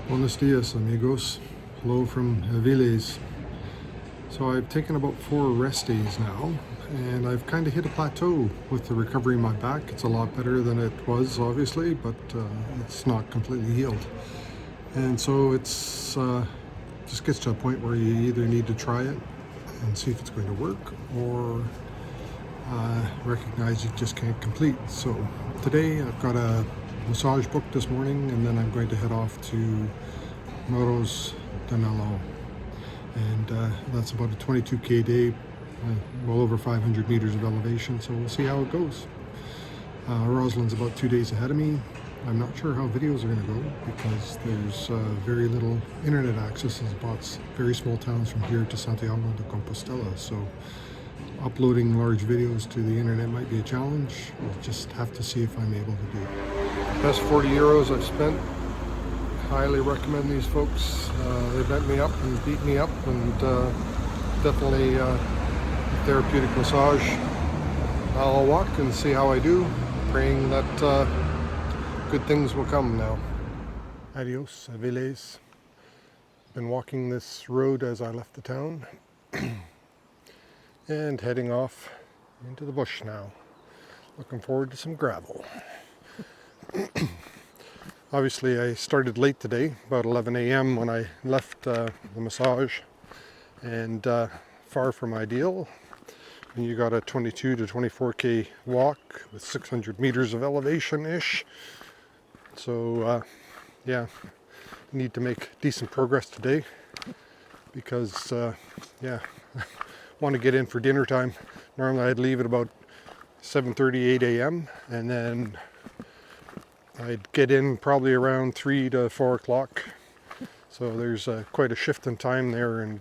Buenos dias, amigos. Hello from Avilés. So I've taken about 4 rest days now, and I've kind of hit a plateau with the recovery in my back. It's a lot better than it was, obviously, but it's not completely healed. And so it's just gets to a point where you either need to try it and see if it's going to work, or recognize you just can't complete. So today I've got a massage booked this morning, and then I'm going to head off to Muros de Nalón, and that's about a 22k day, well over 500 meters of elevation, so we'll see how it goes. Rosalind's about 2 days ahead of me. I'm not sure how videos are going to go because there's very little internet access in spots, very small towns from here to Santiago de Compostela, so uploading large videos to the internet might be a challenge. We'll just have to see if I'm able to do it. Best 40 euros I've spent. Highly recommend these folks. They bent me up and beat me up, and definitely a therapeutic massage. I'll walk and see how I do, praying that good things will come now. Adios, Avilés. Been walking this road as I left the town and heading off into the bush now. Looking forward to some gravel. Obviously I started late today, about 11 a.m. when I left the massage, and far from ideal. And you got a 22 to 24k walk with 600 meters of elevation-ish. So yeah, need to make decent progress today because yeah, want to get in for dinner time. Normally I'd leave at about 7:30, 8 a.m. and then I'd get in probably around 3 to 4 o'clock. So there's quite a shift in time there, and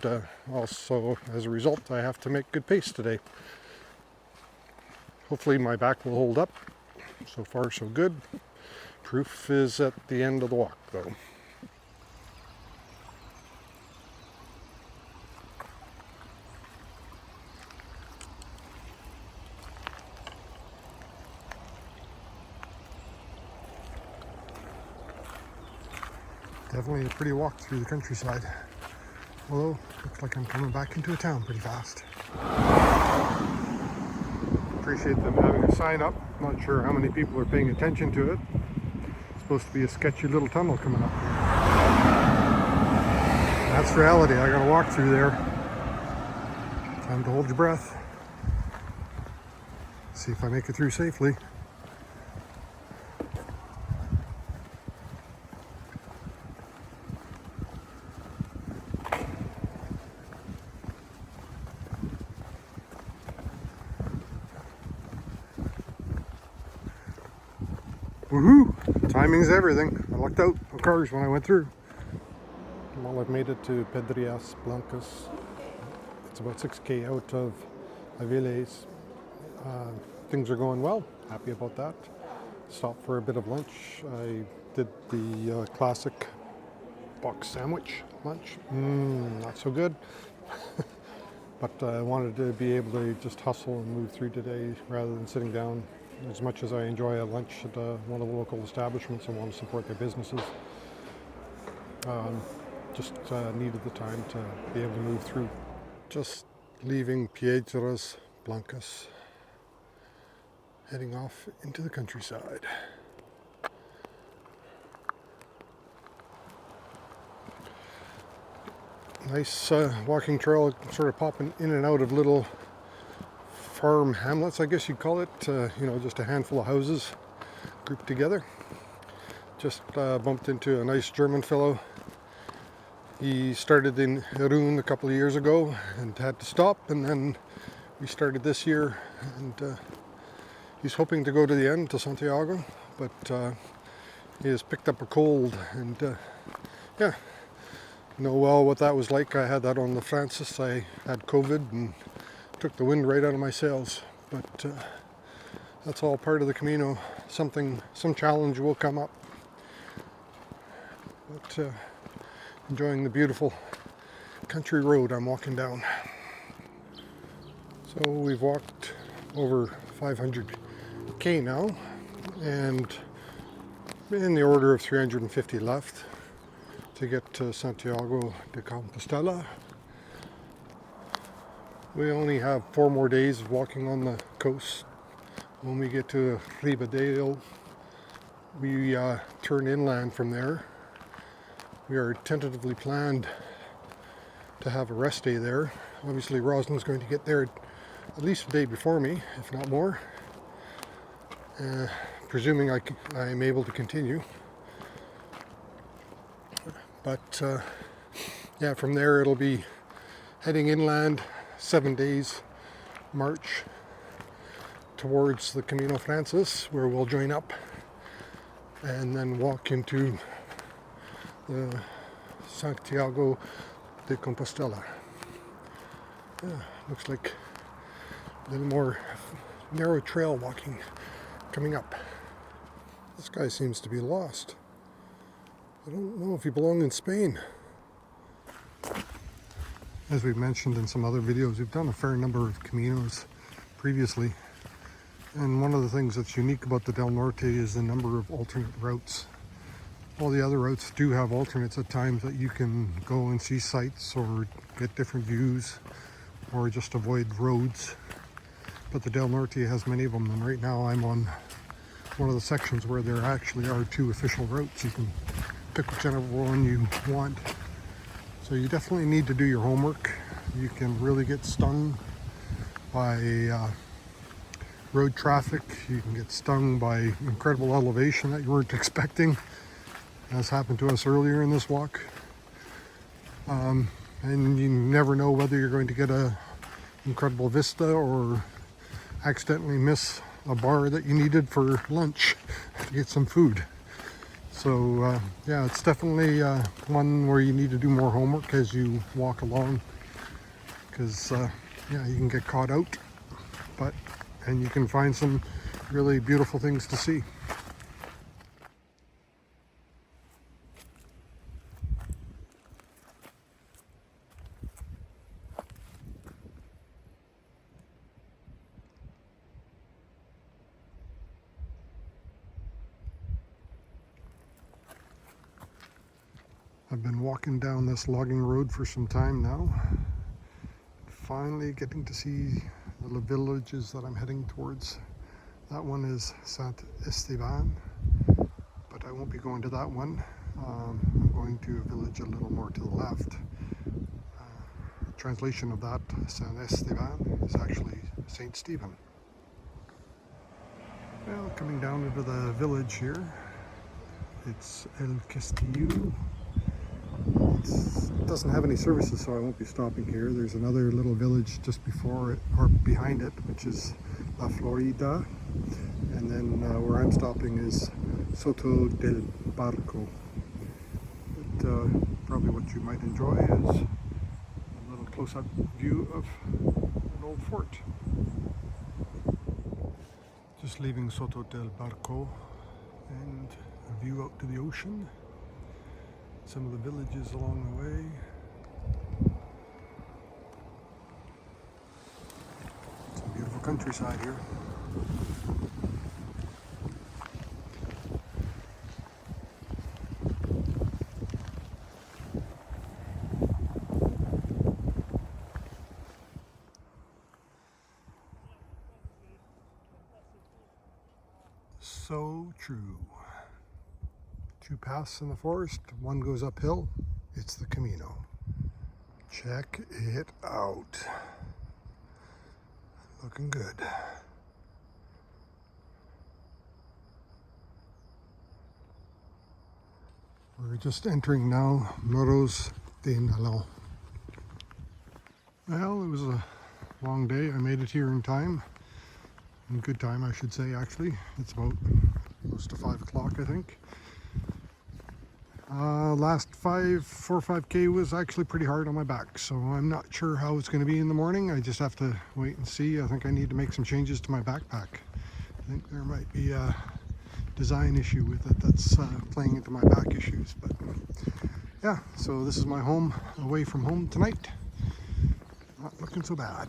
also as a result I have to make good pace today. Hopefully my back will hold up. So far so good. Proof is at the end of the walk though. Definitely a pretty walk through the countryside. Although, looks like I'm coming back into a town pretty fast. Appreciate them having a sign up. Not sure how many people are paying attention to it. It's supposed to be a sketchy little tunnel coming up here. That's reality. I gotta walk through there. Time to hold your breath. See if I make it through safely. Woohoo! Timing's everything. I lucked out of cars when I went through. Well, I've made it to Pedrias Blancas. It's about 6k out of Avilés. Things are going well. Happy about that. Stopped for a bit of lunch. I did the classic box sandwich lunch. Not so good. But I wanted to be able to just hustle and move through today rather than sitting down. As much as I enjoy a lunch at one of the local establishments, I want to support their businesses. Just needed the time to be able to move through. Just leaving Pedrias Blancas, heading off into the countryside. Nice walking trail, sort of popping in and out of little farm hamlets, I guess you'd call it. Just a handful of houses grouped together. Just bumped into a nice German fellow. He started in Irun a couple of years ago and had to stop, and then we started this year, and he's hoping to go to the end, to Santiago, but he has picked up a cold, and yeah, know well what that was like. I had that on the Francis. I had COVID and took the wind right out of my sails, but that's all part of the Camino. Some challenge will come up, but enjoying the beautiful country road I'm walking down. So we've walked over 500k now, and in the order of 350 left. to get to Santiago de Compostela. We only have 4 more days of walking on the coast. When we get to Ribadeo, we turn inland from there. We are tentatively planned to have a rest day there. Obviously Rosalind's going to get there at least a day before me, if not more. Presuming I'm able to continue. But yeah, from there it'll be heading inland, 7 days march towards the Camino Francis, where we'll join up and then walk into the Santiago de Compostela. Yeah, looks like a little more narrow trail walking coming up. This guy seems to be lost. I don't know if he belonged in Spain. As we've mentioned in some other videos, we've done a fair number of Caminos previously. And one of the things that's unique about the Del Norte is the number of alternate routes. All the other routes do have alternates at times that you can go and see sights or get different views or just avoid roads. But the Del Norte has many of them, and right now I'm on one of the sections where there actually are 2 official routes. You can pick whichever one you want. So you definitely need to do your homework. You can really get stung by road traffic. You can get stung by incredible elevation that you weren't expecting, as happened to us earlier in this walk. And you never know whether you're going to get an incredible vista or accidentally miss a bar that you needed for lunch to get some food. So yeah, it's definitely one where you need to do more homework as you walk along, because yeah, you can get caught out, and you can find some really beautiful things to see. I've been walking down this logging road for some time now. Finally getting to see the villages that I'm heading towards. That one is Sant Esteban, but I won't be going to that one. I'm going to a village a little more to the left. Translation of that, Sant Esteban, is actually Saint Stephen. Well, coming down into the village here, it's El Castillo. It doesn't have any services, so I won't be stopping here. There's another little village just before it, or behind it, which is La Florida. And then where I'm stopping is Soto del Barco. But probably what you might enjoy is a little close-up view of an old fort. Just leaving Soto del Barco and a view out to the ocean. Some of the villages along the way. Some beautiful countryside here. So true. 2 paths in the forest, one goes uphill. It's the Camino. Check it out. Looking good. We're just entering now Muros de Nalón. Well, it was a long day. I made it here in time. In good time, I should say, actually. It's about close to 5 o'clock, I think. Last 4 or 5K was actually pretty hard on my back, so I'm not sure how it's going to be in the morning. I just have to wait and see. I think I need to make some changes to my backpack. I think there might be a design issue with it that's playing into my back issues, but yeah, so this is my home away from home tonight. Not looking so bad.